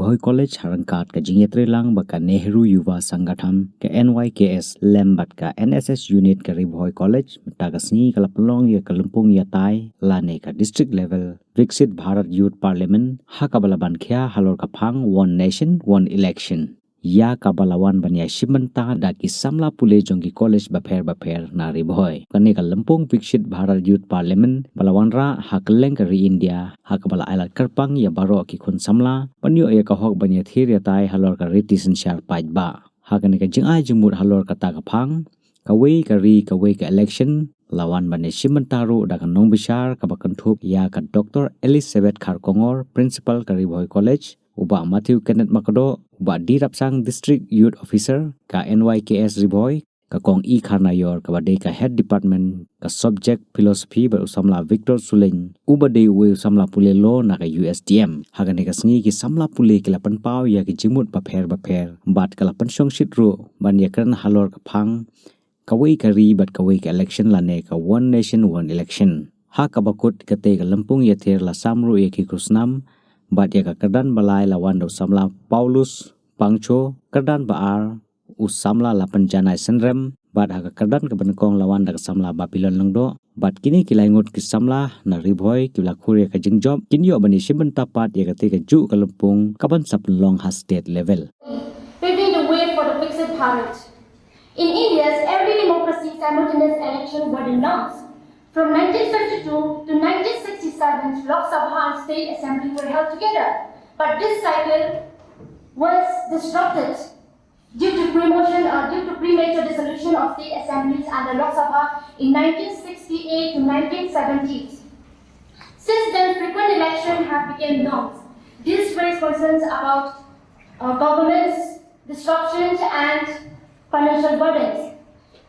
Ribhoi College harangkat ka jingetre lang baka Nehru Yuva Sangatham ka NYKS Lembat ka NSS unit ka Ribhoi College matagasni kalapalong ya kalumpung ïatai lane ka district level Viksit Bharat Youth Parliament hakabalaban khya halor kaphang one nation one election ya kabalawan banya simenta daki samla pule jongki college baper na Ribhoi kani kalumpung Viksit Bharat Youth Parliament balawanra hakleng ka ri India hakabala ailat kerpang ya baro ki khun samla panyo ya kahok banya thir ïatai halor ka ritisan shar paitba hakani ka jingai jumur halor kata kaphang kawe ka election lawan bane simentaru dakan nong bishar kabakan thup ya ka Dr. Elizabeth Kharkongor principal ka Ribhoi College uba Matthew Kenneth Makado uba Dirapsang District Youth Officer ka NYKS Ribhoi ka kong I Kharnayor ka badai ka Head Department ka Subject Philosophy ba usamla Victor Suling uba dei we usamla pule law na ka USDM hagani ka sngi ki samla pule ki lapan pau ya ki jimut baper bat ka lapan song shitru ban ya kran halor ka phang kawai ka ri bat kawai ka election lane ka one nation one election ha ka bakut ka te ka lampung ya ther la samru ya ki kusnam bat ya ka kadan balai lawan do samla Paulus Pangcho kadan baar usamla lapan janai senrem bat ha ka kadan ka bankong lawan da samla Babylon langdo bat kini kilaingut ki samla na Ribhoi ki lakhur ya ka jingjob kinyo bani simbenta pat ya ka te ka ju ka lampung kaban sapnlong ha state level paving the way for the Viksit Bharat. In India's every democracy, simultaneous elections were announced. From 1952 to 1967, Lok Sabha and State Assembly were held together. But this cycle was disrupted due to premature dissolution of state assemblies and the Lok Sabha in 1968 to 1970. Since then, frequent elections have become norms. These raise concerns about governance, disruptions, and financial burdens.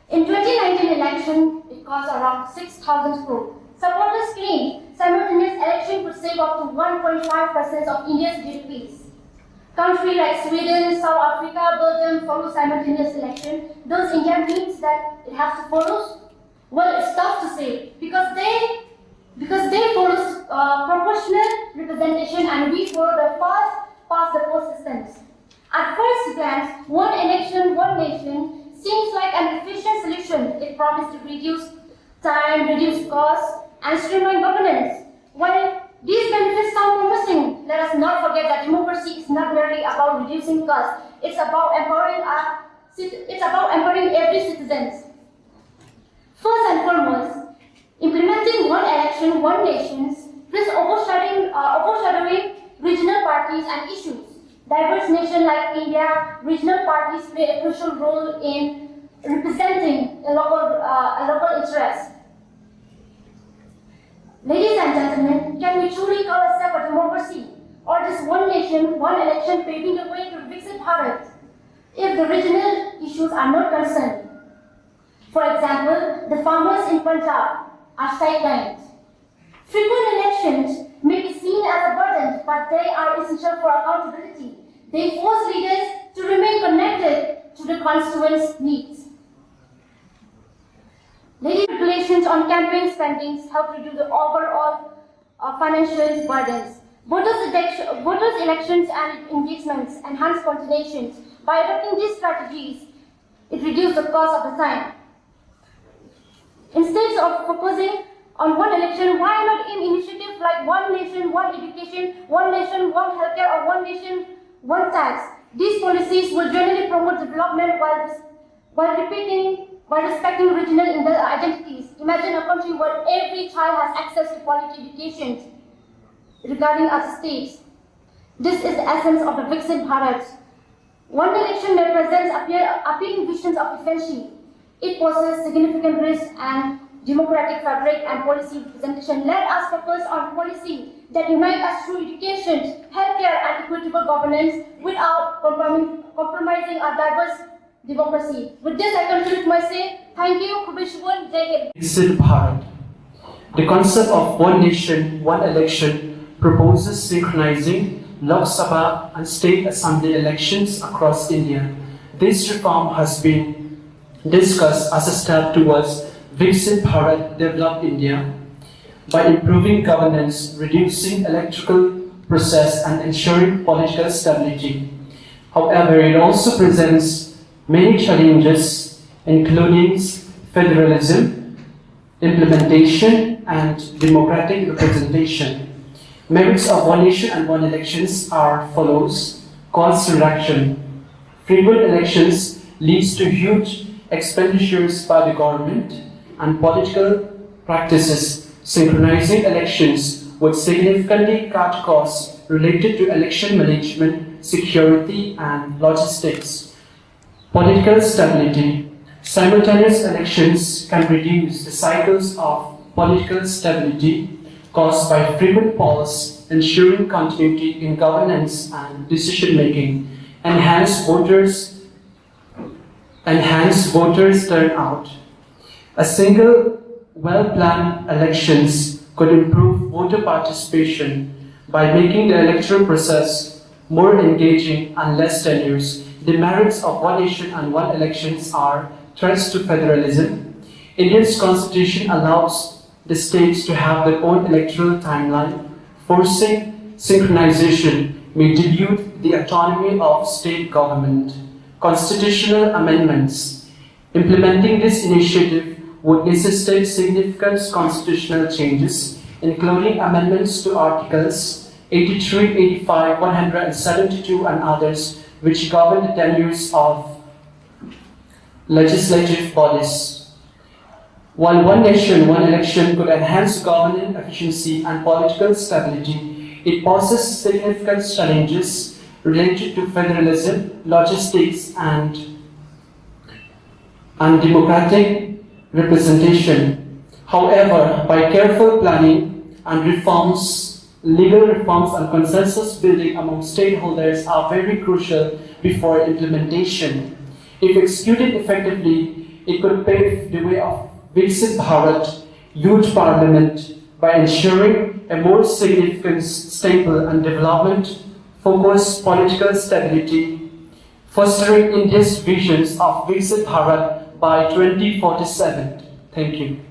In 2019 election, it cost around 6,000 crore. Supporters claim simultaneous election could save up to 1.5% of India's GDP. Countries like Sweden, South Africa, Belgium follow simultaneous election. Does India means that it has to follow? Well, it's tough to say because they follow proportional representation and we follow the past the post systems. At first glance, one election, one nation seems like an efficient solution. It promises to reduce time, reduce costs, and streamline governance. While these benefits sound promising, let us not forget that democracy is not merely about reducing costs. It's about empowering every citizen. First and foremost, implementing one election, one nation risks overshadowing regional parties and issues. Diverse nations like India, regional parties play a crucial role in representing a local interest. Ladies and gentlemen, can we truly call ourselves a democracy, or just one nation, one election paving the way to Viksit Bharat, if the regional issues are not concerned? For example, the farmers in Punjab are sidelined. Frequent elections may be seen as a burden, but they are essential for accountability. They force leaders to remain connected to the constituents' needs. Regulations on campaign spending help reduce the overall financial burdens. Voters' elections and engagements enhance coordinations. By adopting these strategies, it reduces the cost of the time. Instead of focusing on one election, why not in initiatives like one nation, one education, one nation, one healthcare, or one nation, one tax? These policies will generally promote development while respecting regional identities. Imagine a country where every child has access to quality education regarding other states. This is the essence of the Viksit Bharat. One election may present appealing visions of efficiency. It poses significant risks and democratic fabric and policy representation. Let us focus on policy that unite us through education, healthcare, and equitable governance without compromising our diverse democracy. With this, I conclude my say. Thank you. Kubishwun, Jai Hind. Viksit Bharat. The concept of one nation, one election proposes synchronizing Lok Sabha and state assembly elections across India. This reform has been discussed as a step towards Viksit Bharat Developed India by improving governance, reducing electoral process and ensuring political stability. However, it also presents many challenges, including federalism, implementation, and democratic representation. Merits of one nation and one elections are follows. Cost reduction. Frequent elections leads to huge expenditures by the government and political practices. Synchronizing elections would significantly cut costs related to election management, security, and logistics. Political stability. Simultaneous elections can reduce the cycles of political stability caused by frequent polls, ensuring continuity in governance and decision-making, enhance voters turnout. A single, well-planned elections could improve voter participation by making the electoral process more engaging and less tenuous. The merits of one nation and one elections are threats to federalism. India's constitution allows the states to have their own electoral timeline. Forcing synchronization may dilute the autonomy of state government. Constitutional amendments. Implementing this initiative would necessitate significant constitutional changes, including amendments to Articles 83, 85, 172, and others, which govern the tenures of legislative bodies. While one nation, one election could enhance governance efficiency and political stability, it poses significant challenges related to federalism, logistics, and democratic representation. However, by careful planning and reforms, legal reforms and consensus building among stakeholders are very crucial before implementation. If executed effectively, it could pave the way of Viksit Bharat Youth Parliament by ensuring a more significant, stable and development-focused political stability, fostering India's visions of Viksit Bharat by 2047. Thank you.